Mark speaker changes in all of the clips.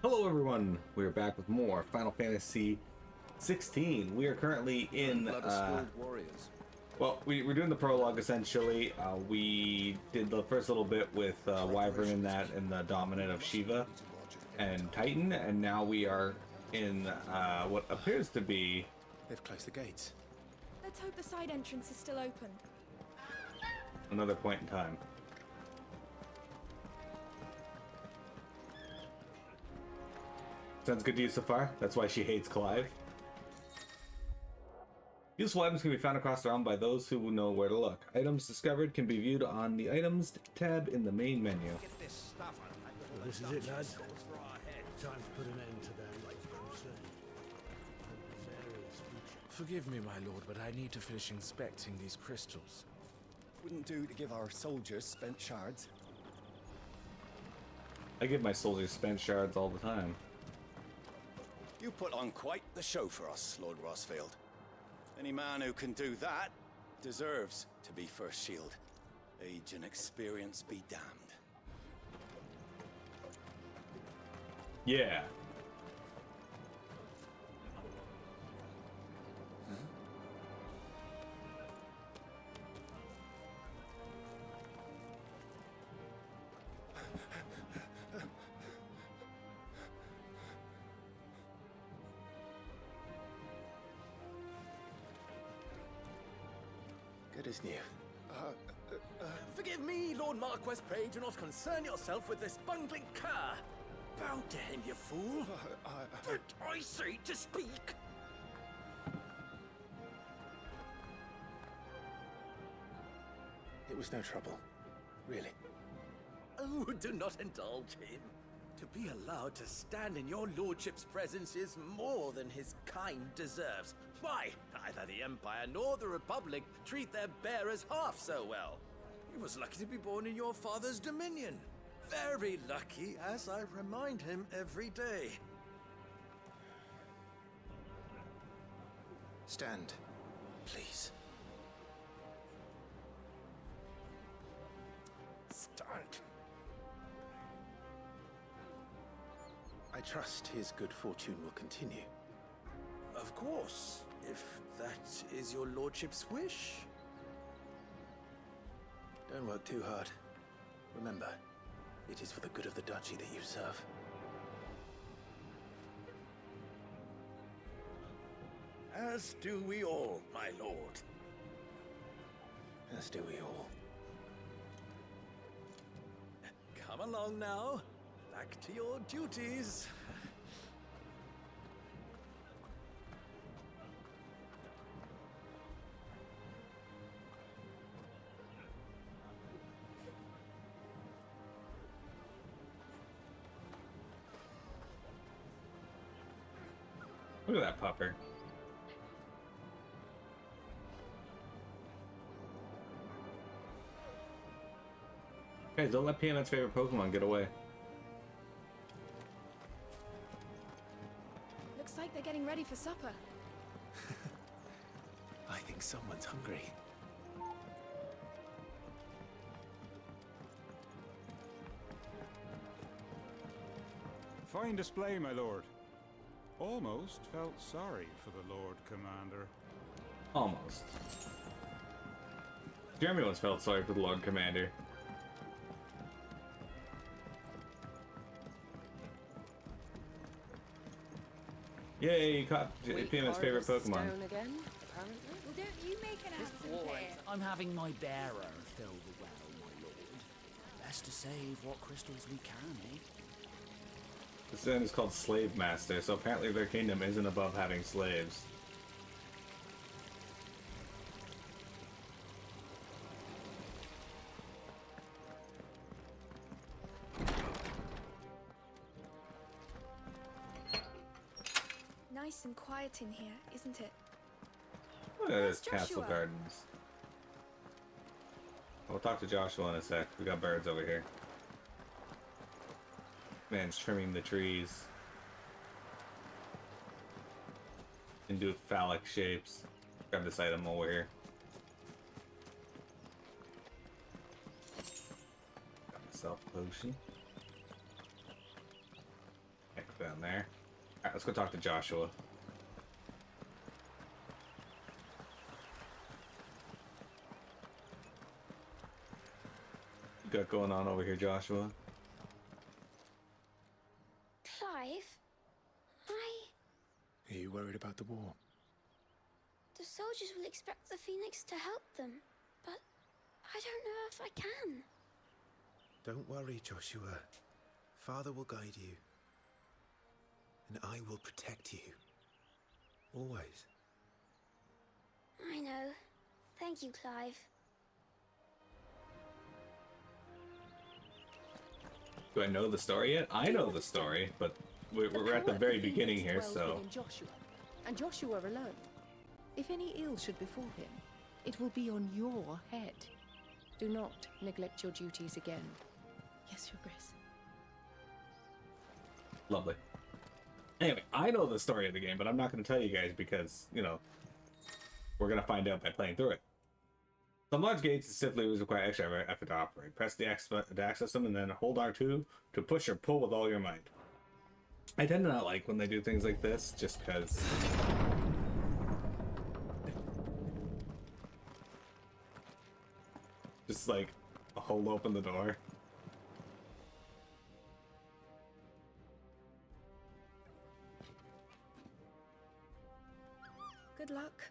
Speaker 1: Hello everyone, we're back with more Final Fantasy 16. We are currently in,
Speaker 2: warriors.
Speaker 1: well, we're doing the prologue essentially. We did the first little bit with Wyvern in that and the Dominant of Shiva and Titan, and now we are in what appears to be...
Speaker 2: They've closed the gates.
Speaker 3: Let's hope the side entrance is still open.
Speaker 1: another point in time. Sounds good to you so far? That's why she hates Clive. Useful items can be found across the realm by those who know where to look. Items discovered can be viewed on the Items tab in the main menu.
Speaker 4: Well, this is it, lads. Time to put an end to that crusade.
Speaker 5: Forgive me, my lord, but I need to finish inspecting these crystals.
Speaker 2: Wouldn't do to give our soldiers spent shards.
Speaker 1: I give my soldiers spent shards all the time.
Speaker 2: You put on quite the show for us, Lord Rossfield. Any man who can do that deserves to be first shield. Age and experience be damned.
Speaker 1: Yeah.
Speaker 2: Good as new.
Speaker 6: Forgive me, Lord Marquess, pray do not concern yourself with this bungling cur. Bow to him, you fool. But I say to speak.
Speaker 2: It was no trouble, really.
Speaker 6: Oh, do not indulge him. To be allowed to stand in your lordship's presence is more than his kind deserves. Why, neither the Empire nor the Republic treat their bearers half so well. He was lucky to be born in your father's dominion. Very lucky, as I remind him every day.
Speaker 2: Stand, please.
Speaker 6: Start.
Speaker 2: I trust his good fortune will continue.
Speaker 6: Of course, if that is your lordship's wish.
Speaker 2: Don't work too hard. Remember, it is for the good of the duchy that you serve.
Speaker 6: As do we all, my lord.
Speaker 2: As do we all.
Speaker 6: Come along now. Back to your duties.
Speaker 1: Look at that pupper. Guys, don't let Peanut's favorite Pokemon get away.
Speaker 3: Looks like they're getting ready for supper.
Speaker 2: I think someone's hungry.
Speaker 7: Fine display, my lord. Almost felt sorry for the Lord Commander.
Speaker 1: Almost. Jeremy once felt sorry for the Lord Commander. Yay, you caught Peanut's favorite Pokemon.
Speaker 8: Again, apparently.
Speaker 3: Well, don't you make an handsome pair.
Speaker 5: I'm having my bearer fill the well, my lord. Best to save what crystals we can, eh?
Speaker 1: This thing is called Slave Master, so apparently their kingdom isn't above having slaves.
Speaker 3: Nice and quiet in here, isn't it?
Speaker 1: Look at
Speaker 3: Where's
Speaker 1: this Castle
Speaker 3: Joshua?
Speaker 1: Gardens. We'll talk to Joshua in a sec. We got birds over here. Man's trimming the trees. And do phallic shapes. Grab this item while we're here. Got myself a potion. down there. Alright, let's go talk to Joshua. What you got going on over here, Joshua?
Speaker 3: Clive,
Speaker 8: Are you worried about the war?
Speaker 3: the soldiers will expect the Phoenix to help them, but I don't know if I can.
Speaker 8: Don't worry, Joshua. Father will guide you. And I will protect you. Always.
Speaker 3: I know. Thank you, Clive.
Speaker 1: Do I know the story yet? I know the story, but we're at the very beginning here, so...
Speaker 9: Joshua, and Joshua alone. If any ill should befall him, it will be on your head. Do not neglect your duties again. Yes, Your Grace.
Speaker 1: Lovely. Anyway, I know the story of the game, but I'm not going to tell you guys because, you know, we're going to find out by playing through it. Some large gates simply require extra effort to operate. Press the X button to access them and then hold R2 to push or pull with all your might. I tend to not like when they do things like this, just because... Just like, hold open the door.
Speaker 3: Good luck.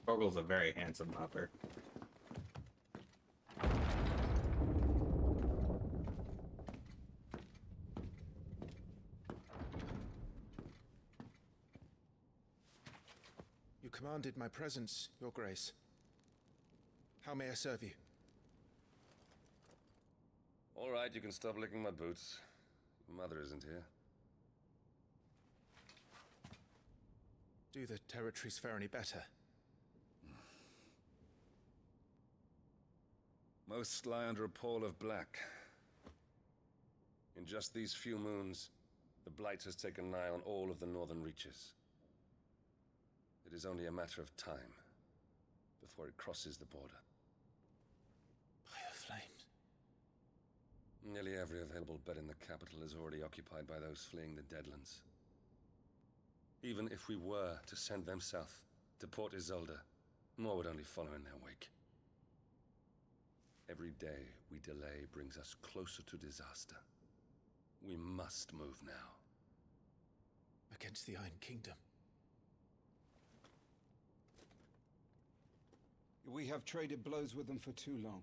Speaker 1: Orgel's a very handsome hopper.
Speaker 8: You commanded my presence, Your Grace. How may I serve you?
Speaker 10: All right, you can stop licking my boots. Mother isn't here.
Speaker 8: Do the territories fare any better?
Speaker 10: Most lie under a pall of black. In just these few moons, the Blight has taken nigh on all of the northern reaches. It is only a matter of time before it crosses the border.
Speaker 8: By the flames.
Speaker 10: Nearly every available bed in the capital is already occupied by those fleeing the Deadlands. Even if we were to send them south, to Port Isolde, more would only follow in their wake. Every day we delay brings us closer to disaster. We must move now.
Speaker 8: Against the Iron Kingdom.
Speaker 7: We have traded blows with them for too long.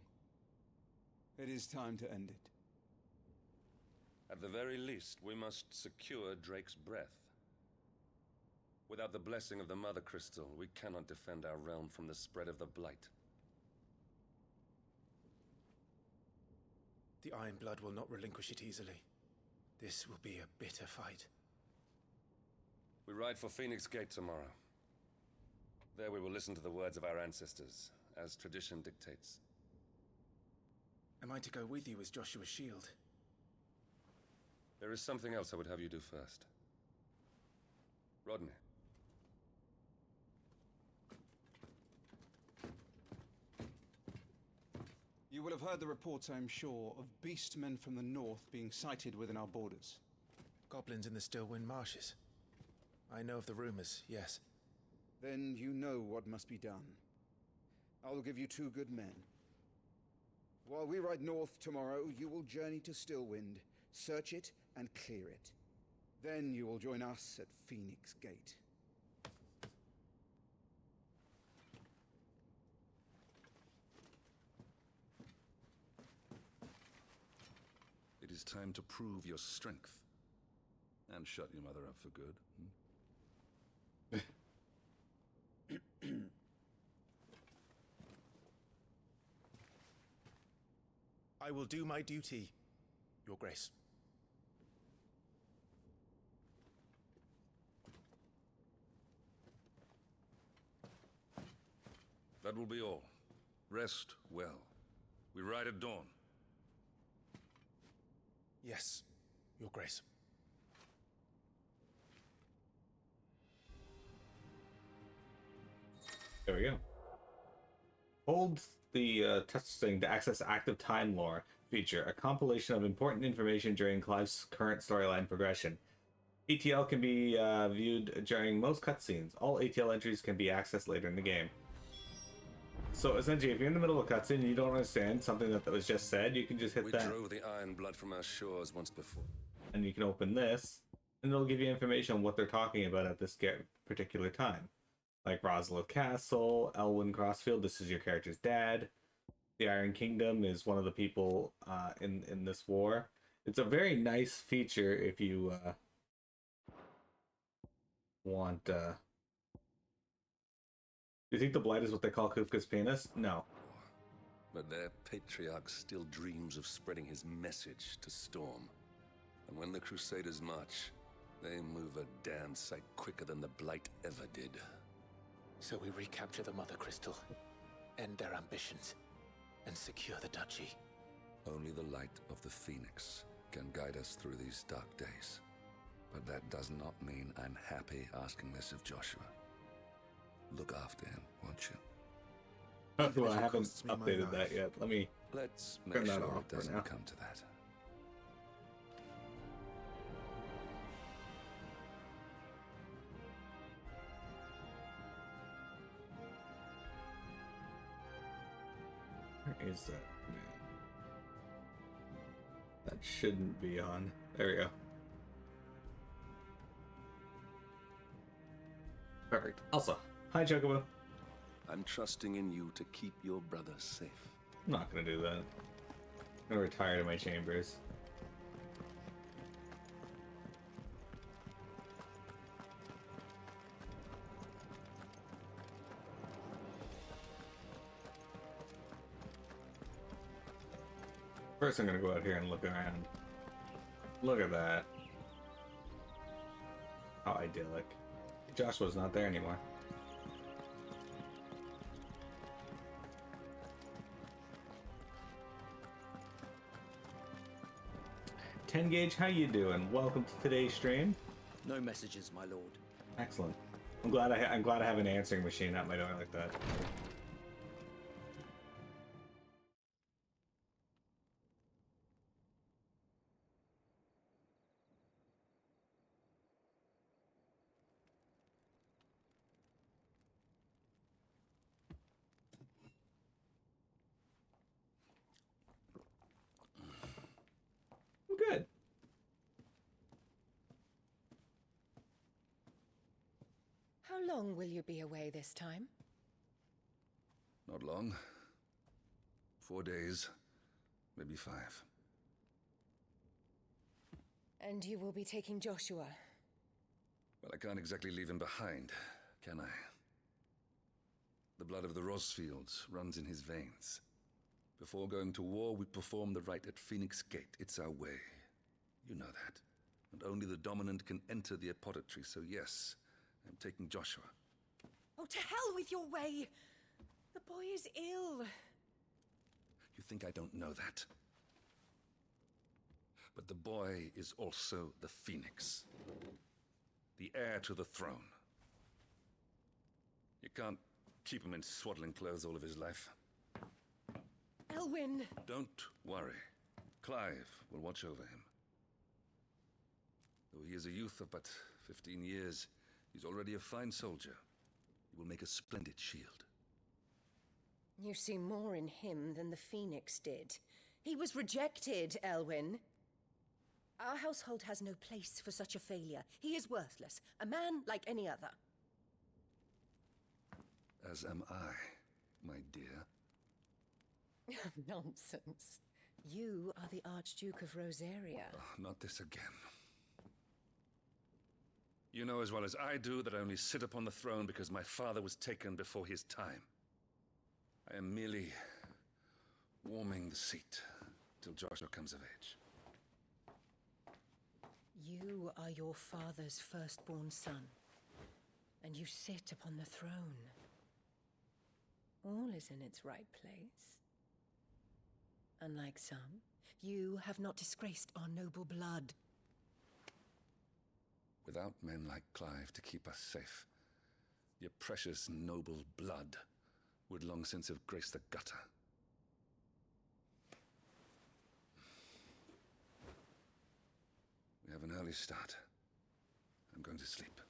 Speaker 7: It is time to end it.
Speaker 10: At the very least, we must secure Drake's breath. Without the blessing of the Mother Crystal, we cannot defend our realm from the spread of the Blight.
Speaker 8: The Iron Blood will not relinquish it easily. This will be a bitter fight.
Speaker 10: We ride for Phoenix Gate tomorrow. There we will listen to the words of our ancestors, as tradition dictates.
Speaker 8: Am I to go with you as Joshua's shield?
Speaker 10: There is something else I would have you do first. Rodney.
Speaker 7: You will have heard the reports, I am sure, of Beastmen from the north being sighted within our borders.
Speaker 8: Goblins in the Stillwind Marshes. I know of the rumors, yes.
Speaker 11: Then you know what must be done. I will give you 2 good men. While we ride north tomorrow, you will journey to Stillwind, search it and clear it. Then you will join us at Phoenix Gate.
Speaker 12: It is time to prove your strength. And shut your mother up for good.
Speaker 8: I will do my duty, Your Grace.
Speaker 12: That will be all. Rest well. We ride at dawn.
Speaker 8: Yes, Your Grace.
Speaker 1: There we go. Hold the touch thing to access active time lore feature, a compilation of important information during Clive's current storyline progression. ATL can be viewed during most cutscenes. All ATL entries can be accessed later in the game. So essentially, if you're in the middle of a cutscene and you don't understand something that was just said, you can just hit that.
Speaker 10: We drove the iron blood from our shores once before.
Speaker 1: And you can open this, and it'll give you information on what they're talking about at this particular time. Like Rosalia Castle, Elwyn Crossfield, this is your character's dad. The Iron Kingdom is one of the people in this war. It's a very nice feature if you want... You think the Blight is what they call Kupka's penis? No.
Speaker 10: But their patriarch still dreams of spreading his message to Storm. And when the Crusaders march, they move a damn sight quicker than the Blight ever did.
Speaker 13: So we recapture the Mother Crystal, end their ambitions, and secure the duchy.
Speaker 10: Only the light of the Phoenix can guide us through these dark days. But that does not mean I'm happy asking this of Joshua. Look after him, won't you?
Speaker 1: Well, I haven't updated that yet.
Speaker 10: Let's make
Speaker 1: turn that
Speaker 10: sure
Speaker 1: off
Speaker 10: it doesn't
Speaker 1: for now.
Speaker 10: come to that.
Speaker 1: Where is that? That shouldn't be on. There we go. Perfect. Also, hi Chocobo.
Speaker 10: I'm trusting in you to keep your brother safe.
Speaker 1: I'm not gonna do that. I'm gonna retire to my chambers. First, I'm gonna go out here and look around. Look at that. How idyllic. Joshua's not there anymore. Ten Gauge, how you doing? Welcome to today's stream.
Speaker 6: No messages, my lord.
Speaker 1: Excellent. I'm glad I have an answering machine at my door like that. Good.
Speaker 9: How long will you be away this time?
Speaker 10: Not long. 4 days, maybe 5.
Speaker 9: And you will be taking Joshua?
Speaker 10: Well, I can't exactly leave him behind, can I? The blood of the Rosfields runs in his veins. Before going to war, we perform the rite at Phoenix Gate. It's our way. You know that. And only the dominant can enter the apothecary, so yes, I'm taking Joshua.
Speaker 9: Oh, to hell with your way! The boy is ill.
Speaker 10: You think I don't know that? But the boy is also the Phoenix. The heir to the throne. You can't keep him in swaddling clothes all of his life.
Speaker 9: Elwyn!
Speaker 10: Don't worry. Clive will watch over him. Though he is a youth of but 15 years, he's already a fine soldier. He will make a splendid shield.
Speaker 9: You see more in him than the Phoenix did. He was rejected, Elwyn. Our household has no place for such a failure. He is worthless, a man like any other.
Speaker 10: As am I, my dear.
Speaker 9: Nonsense. You are the Archduke of Rosalia.
Speaker 10: Oh, not this again. You know as well as I do that I only sit upon the throne because my father was taken before his time. I am merely warming the seat till Joshua comes of age.
Speaker 9: You are your father's firstborn son, and you sit upon the throne. All is in its right place. Unlike some, you have not disgraced our noble blood.
Speaker 10: Without men like Clive to keep us safe,
Speaker 12: Your precious, noble blood would long since have graced the gutter. We have an early start. I'm going to sleep.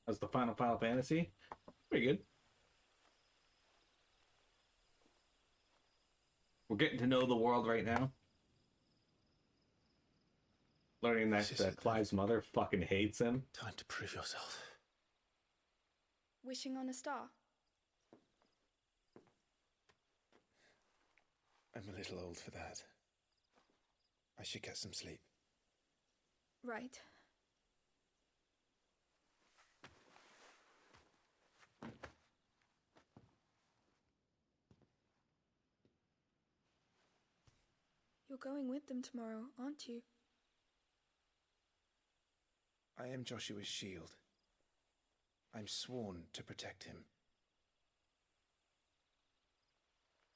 Speaker 1: That's the Final Fantasy. Pretty good. We're getting to know the world right now. Learning that Clive's mother fucking hates him.
Speaker 13: Time to prove yourself.
Speaker 14: Wishing on a star?
Speaker 8: I'm a little old for that. I should get some sleep.
Speaker 14: Right. You're going with them tomorrow, aren't you?
Speaker 8: I am Joshua's shield. I'm sworn to protect him.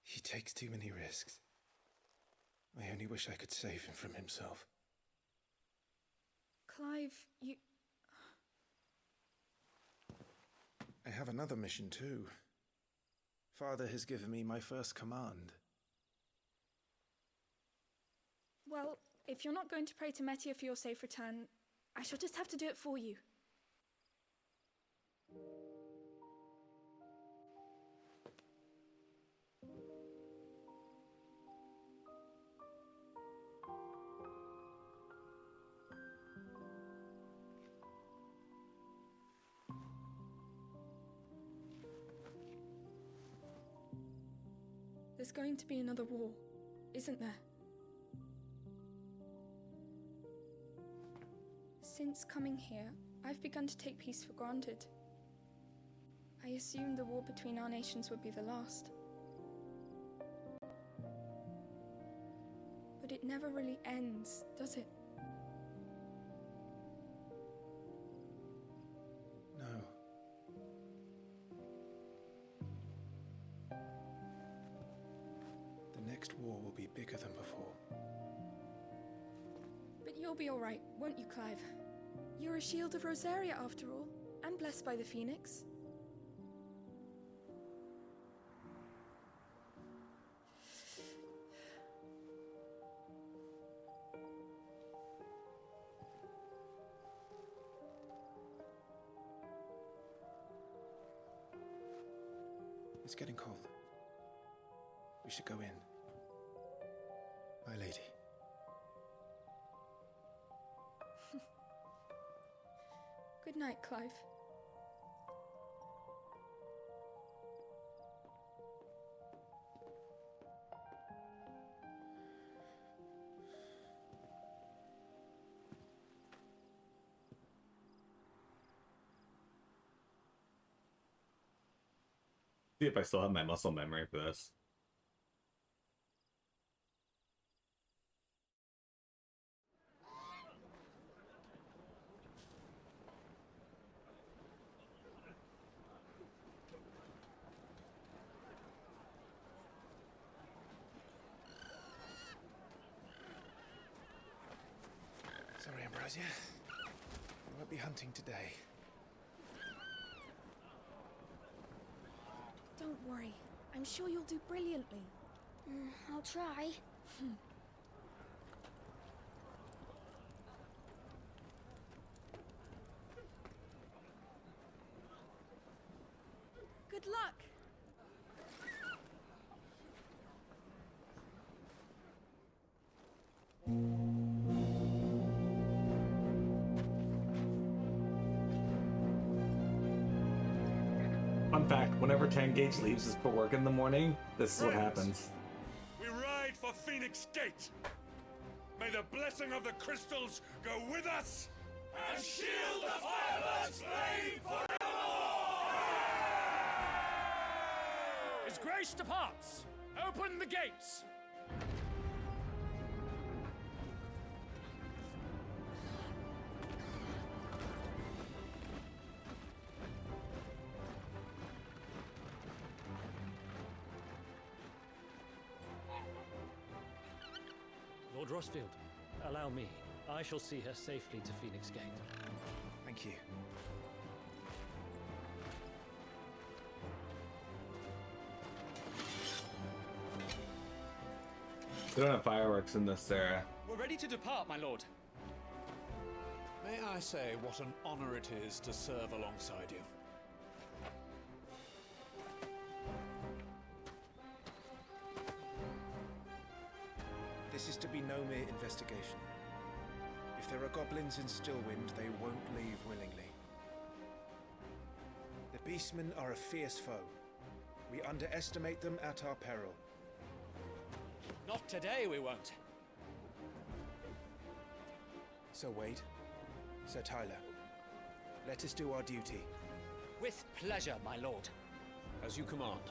Speaker 8: He takes too many risks. I only wish I could save him from himself.
Speaker 14: Clive, you...
Speaker 8: I have another mission too. Father has given me my first command.
Speaker 14: Well, if you're not going to pray to Metia for your safe return, I shall just have to do it for you. There's going to be another war, isn't there? Since coming here, I've begun to take peace for granted. I assumed the war between our nations would be the last. But it never really ends, does it?
Speaker 8: No. The next war will be bigger than before.
Speaker 14: But you'll be all right, won't you, Clive? You're a shield of Rosalia, after all, and blessed by the Phoenix.
Speaker 8: It's getting cold. We should go in. My lady.
Speaker 14: Good night, Clive.
Speaker 1: See if I still have my muscle memory for this.
Speaker 8: Sorry, Ambrosia. I won't be hunting today.
Speaker 14: Don't worry. I'm sure you'll do brilliantly.
Speaker 3: I'll try.
Speaker 14: Good luck!
Speaker 1: Fun fact, whenever 10 Gauge leaves us for work in the morning, this is what happens.
Speaker 15: We ride for Phoenix Gate! May the blessing of the crystals go with us! And shield the Firebird's flame forevermore!
Speaker 16: His Grace departs! Open the gates!
Speaker 17: Lord Rosfield, allow me. I shall see her safely to Phoenix Gate.
Speaker 8: Thank you.
Speaker 1: They don't have fireworks in this area.
Speaker 16: We're ready to depart, my lord.
Speaker 13: May I say what an honor it is to serve alongside you?
Speaker 8: This is to be no mere investigation. If there are goblins in Stillwind, they won't leave willingly. The Beastmen are a fierce foe. We underestimate them at our peril.
Speaker 16: Not today, we won't.
Speaker 8: Sir Wade, Sir Tyler, let us do our duty.
Speaker 16: With pleasure, my lord.
Speaker 13: As you command.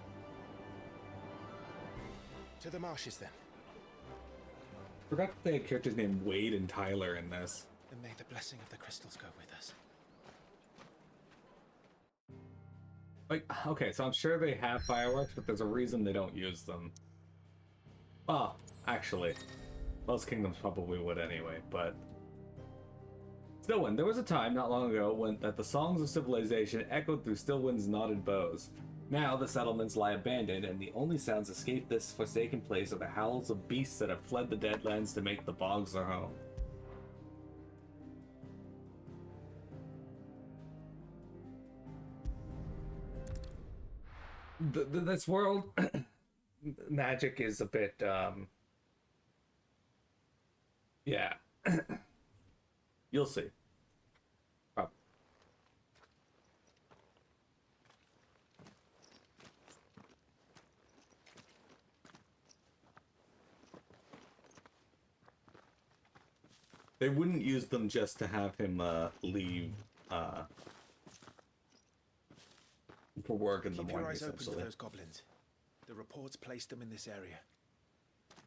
Speaker 8: To the marshes, then.
Speaker 1: Forgot that they had characters named Wade and Tyler in this.
Speaker 8: And may the blessing of the crystals go with us.
Speaker 1: Like, okay, so I'm sure they have fireworks, but there's a reason they don't use them. Well, actually, most kingdoms probably would anyway, but... Stillwind. There was a time not long ago when that the songs of civilization echoed through Stillwind's knotted bows. Now the settlements lie abandoned, and the only sounds escape this forsaken place are the howls of beasts that have fled the Deadlands to make the bogs their home. This world magic is a bit yeah. You'll see. Probably. They wouldn't use them just to have him leave for work in the morning.
Speaker 8: Keep your eyes open
Speaker 1: essentially.
Speaker 8: for those goblins. The reports placed them in this area.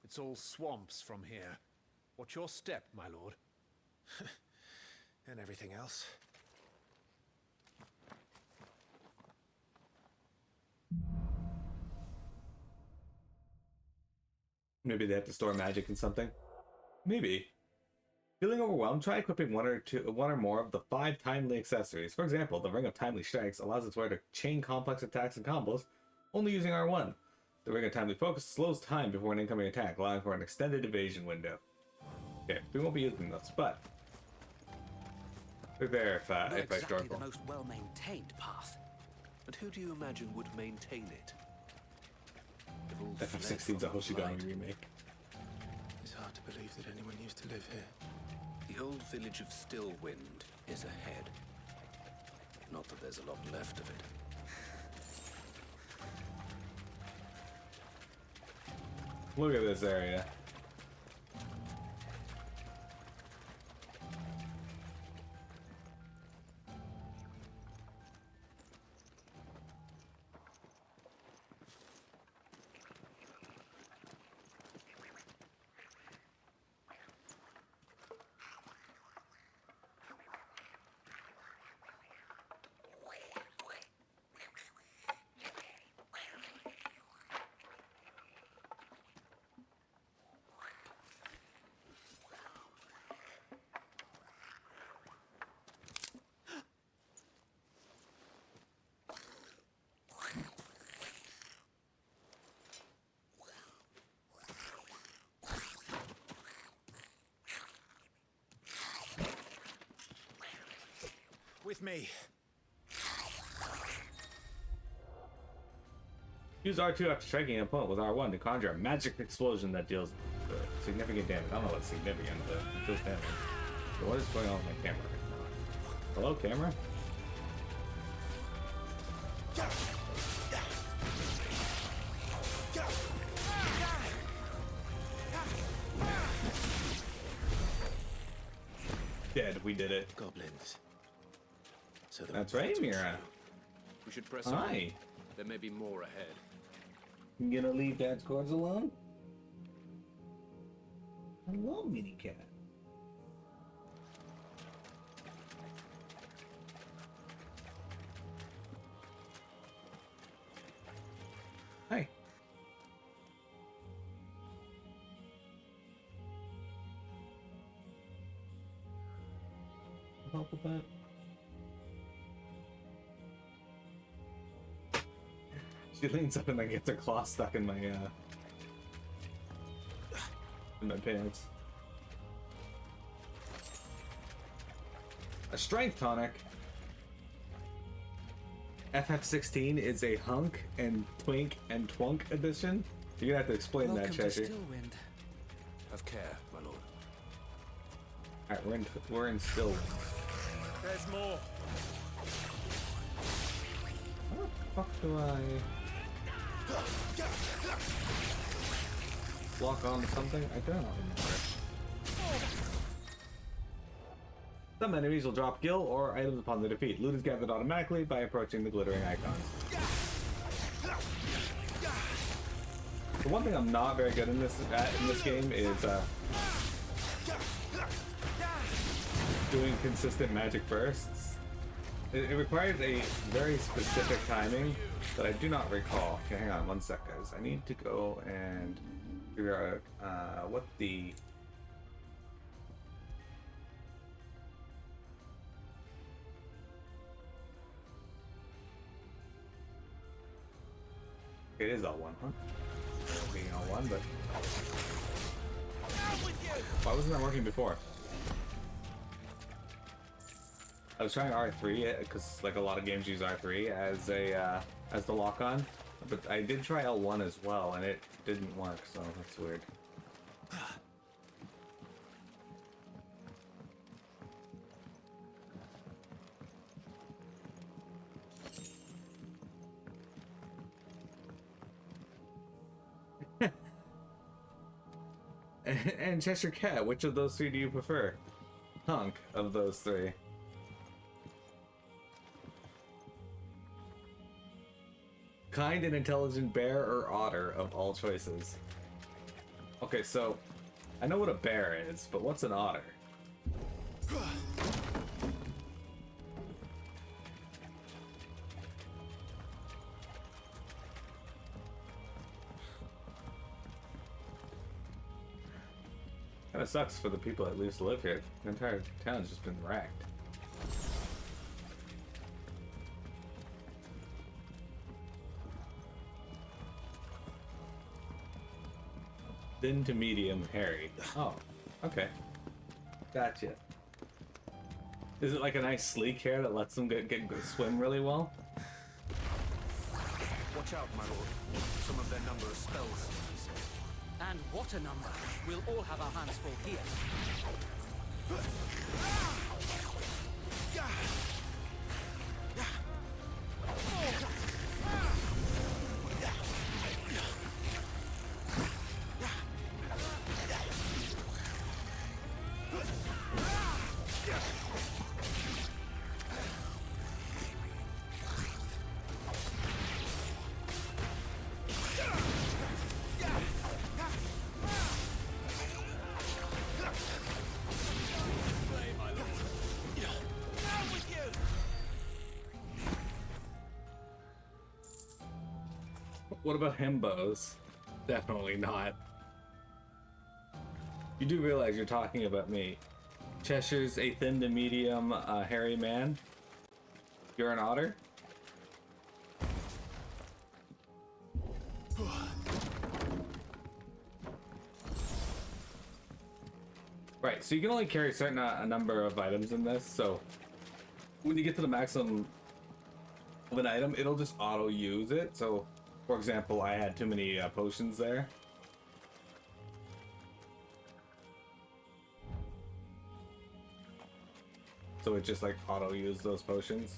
Speaker 13: It's all swamps from here. What's your step, my lord?
Speaker 8: And everything else.
Speaker 1: Maybe they have to store magic in something. Maybe. Feeling overwhelmed, try equipping one or more of the 5 timely accessories. For example, the Ring of Timely Strikes allows its wearer to chain complex attacks and combos, only using R1. The Ring of Timely Focus slows time before an incoming attack, allowing for an extended evasion window. Okay, we won't be using those, but they're there if
Speaker 18: Not
Speaker 1: I
Speaker 18: exactly
Speaker 1: struggle.
Speaker 18: the most well-maintained path. And who do you imagine would maintain it? They've all fled
Speaker 1: FF16's a
Speaker 18: from the blight.
Speaker 1: Hoshigami remake.
Speaker 8: It's hard to believe that anyone used to live here.
Speaker 18: The old village of Stillwind is ahead. Not that there's a lot left of it.
Speaker 1: Look at this area.
Speaker 8: With me.
Speaker 1: Use R2 after striking an opponent with R1 to conjure a magic explosion that deals significant damage. I don't know what's significant, but it does damage. So what is going on with my camera right now? Hello, camera? Dead, we did it.
Speaker 8: Goblins. So
Speaker 1: that's right, Mira.
Speaker 18: We should press
Speaker 1: Hi.
Speaker 18: on. There may be more ahead.
Speaker 1: You gonna leave Dad's cords alone? Hello, Mini Cat. Hi. help with that? She leans up and then gets her claw stuck in my pants. A strength tonic. FF16 is a hunk and twink and twunk edition. You're gonna have to explain that, Cheshire.
Speaker 18: Stillwind. Have care, my lord.
Speaker 1: Alright, we're in Stillwind.
Speaker 16: There's more.
Speaker 1: How the fuck do I lock on to something? I don't remember. Some enemies will drop gil or items upon their defeat. Loot is gathered automatically by approaching the glittering icons. The one thing I'm not very good in this game is doing consistent magic bursts. It requires a very specific timing that I do not recall. Okay, hang on one sec, guys. I need to go and figure out what the... It is L1, huh? Being L1, but... Why wasn't that working before? I was trying R3 because like a lot of games use R3 as the lock-on, but I did try L1 as well and it didn't work, so that's weird. And Cheshire Cat, which of those three do you prefer? Hunk of those three. Kind and intelligent bear or otter of all choices? Okay, so I know what a bear is, but what's an otter? Kinda sucks for the people that used to live here. The entire town's just been wrecked. Thin to medium hairy. Oh, okay. Gotcha. Is it like a nice sleek hair that lets them swim really well?
Speaker 18: Watch out, my lord. Some of their number of spells.
Speaker 5: And what a number! We'll all have our hands full here.
Speaker 1: What about himbos? Definitely not. You do realize you're talking about me. Cheshire's a thin to medium hairy man. You're an otter? Right, so you can only carry a number of items in this, so when you get to the maximum of an item, it'll just auto-use it. So, for example, I had too many potions there. So it just like auto-used those potions.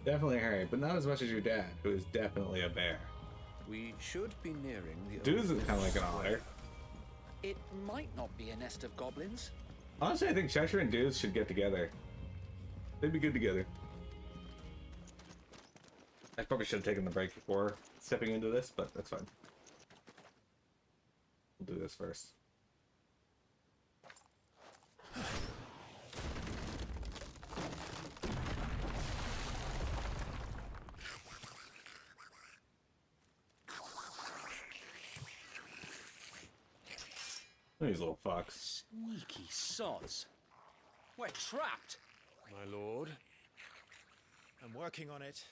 Speaker 1: Definitely hairy, but not as much as your dad, who is definitely a bear.
Speaker 18: We should be nearing the...
Speaker 1: Dude's is kind of like an otter.
Speaker 5: It might not be a nest of goblins.
Speaker 1: Honestly, I think Cheshire and Dudes should get together. They'd be good together. I probably should have taken the break before stepping into this, but that's fine. We'll do this first. These little fucks.
Speaker 18: Sneaky sods. We're trapped.
Speaker 8: My lord. I'm working on it.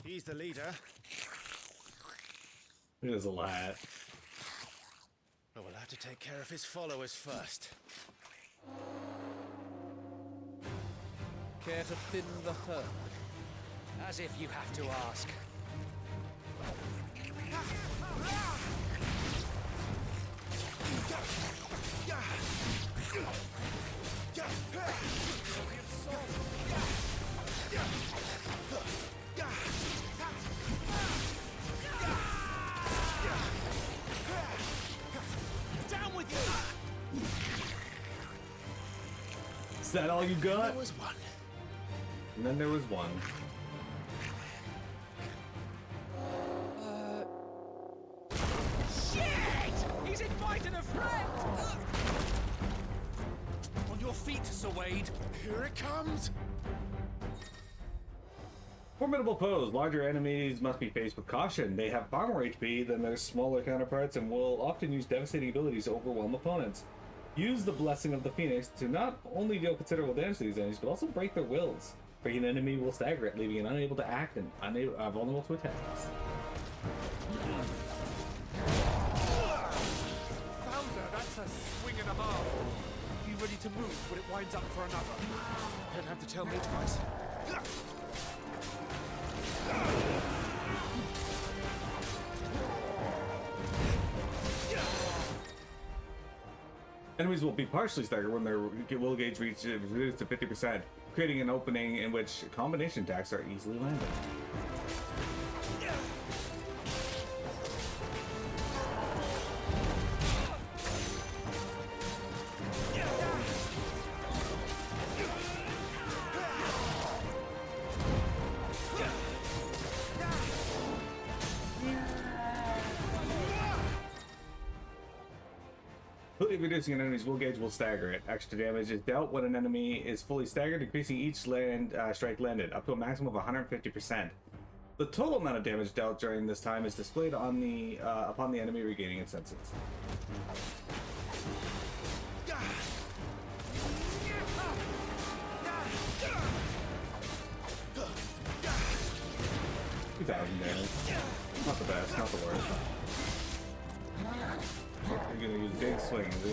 Speaker 8: He's the leader.
Speaker 1: He does a lot.
Speaker 8: But we'll have to take care of his followers first.
Speaker 18: Care to thin the herd? As if you have to ask.
Speaker 6: Down with you!
Speaker 1: Is that all you got?
Speaker 6: There was one.
Speaker 1: And then there was one.
Speaker 18: Shit! He's invited a friend! On your feet, Sir Wade.
Speaker 8: Here it comes!
Speaker 1: Formidable foes. Larger enemies must be faced with caution. They have far more HP than their smaller counterparts and will often use devastating abilities to overwhelm opponents. Use the Blessing of the Phoenix to not only deal considerable damage to these enemies, but also break their wills. Breaking an enemy will stagger it, leaving it unable to act and vulnerable to attacks.
Speaker 6: Founder, that's a swing and a half. Be ready to move when it winds up for another.
Speaker 8: You don't have to tell me twice.
Speaker 1: Enemies will be partially staggered when their will gauge reaches reduced to 50%, creating an opening in which combination attacks are easily landed. Completely reducing an enemy's will gauge will stagger it. Extra damage is dealt when an enemy is fully staggered, increasing each strike landed up to a maximum of 150%. The total amount of damage dealt during this time is displayed on the upon the enemy regaining its senses. 2,000 damage. Not the best, not the worst. You're gonna use a big swing, is he?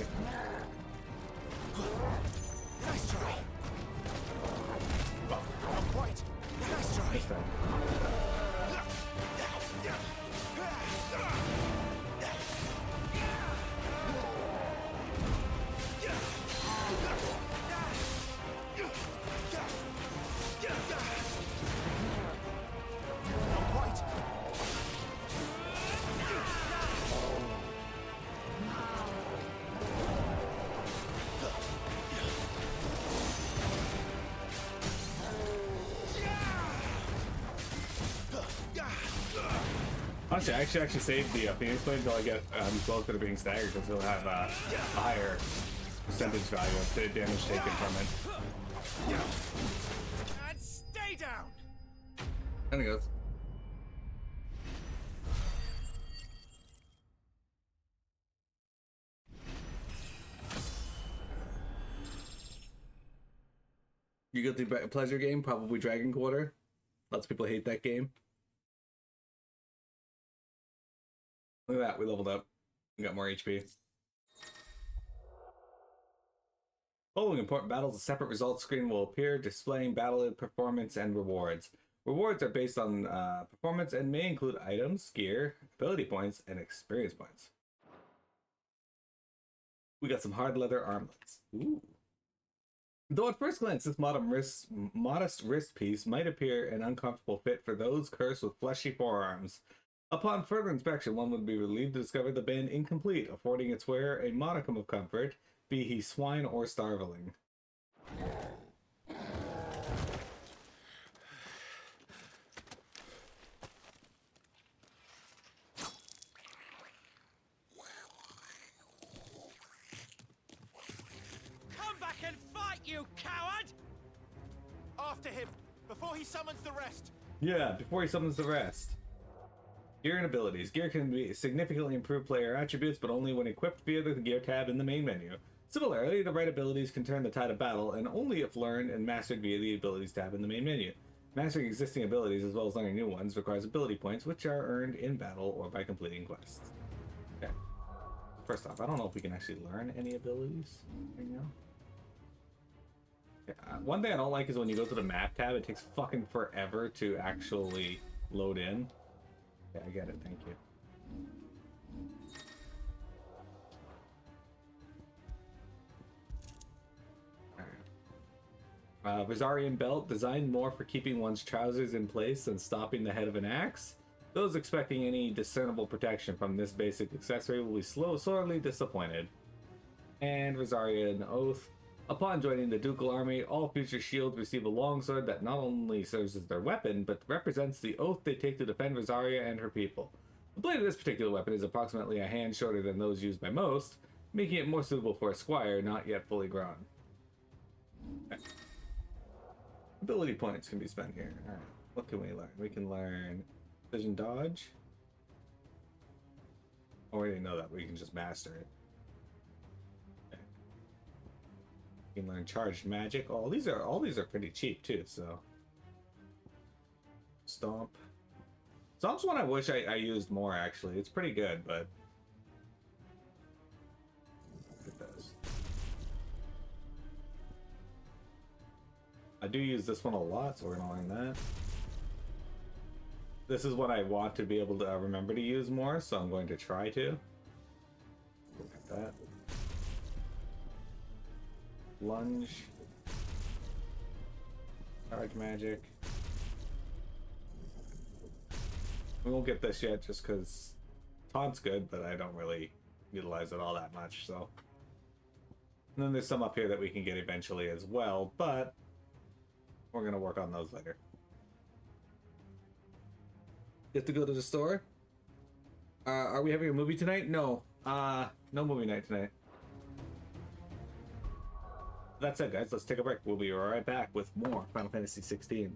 Speaker 6: Nice try. Not quite. Nice try.
Speaker 1: This time. Honestly, I actually saved the Phoenix Blade until I get close to being staggered, because it'll have a higher percentage value of the damage taken from it.
Speaker 6: And stay down.
Speaker 1: And it goes. You guilty pleasure game? Probably Dragon Quarter. Lots of people hate that game. Look at that, we leveled up. We got more HP. Following important battles, a separate results screen will appear, displaying battle performance and rewards. Rewards are based on performance and may include items, gear, ability points, and experience points. We got some hard leather armlets. Ooh. Though at first glance, this modest wrist piece might appear an uncomfortable fit for those cursed with fleshy forearms. Upon further inspection, one would be relieved to discover the band incomplete, affording its wearer a modicum of comfort, be he swine or starveling.
Speaker 6: Come back and fight, you coward! After him, before he summons the rest.
Speaker 1: Yeah, before he summons the rest. Gear and abilities. Gear can be significantly improve player attributes, but only when equipped via the gear tab in the main menu. Similarly, the right abilities can turn the tide of battle, and only if learned and mastered via the abilities tab in the main menu. Mastering existing abilities as well as learning new ones requires ability points, which are earned in battle or by completing quests. Okay. First off, I don't know if we can actually learn any abilities right now. One thing I don't like is when you go to the map tab, it takes fucking forever to actually load in. Yeah, I get it, thank you. Rosarian belt, designed more for keeping one's trousers in place than stopping the head of an axe. Those expecting any discernible protection from this basic accessory will be sorely disappointed. And Rosarian oath. Upon joining the Ducal Army, all future shields receive a longsword that not only serves as their weapon, but represents the oath they take to defend Rosalia and her people. The blade of this particular weapon is approximately a hand shorter than those used by most, making it more suitable for a squire not yet fully grown. Okay. Ability points can be spent here. Alright, what can we learn? We can learn precision dodge. Oh, we didn't know that, we can just master it. You can learn charged magic. All these are pretty cheap too, so. Stomp. Stomp's one I wish I used more actually. It's pretty good, but look at this. I do use this one a lot, so we're gonna learn that. This is what I want to be able to remember to use more, so I'm going to try to. Look at that. Lunge. Charge magic. We won't get this yet just because taunt's good, but I don't really utilize it all that much, so. And then there's some up here that we can get eventually as well, but we're gonna work on those later. You have to go to the store? Are we having a movie tonight? No. No movie night tonight. That said, guys, let's take a break. We'll be right back with more Final Fantasy XVI.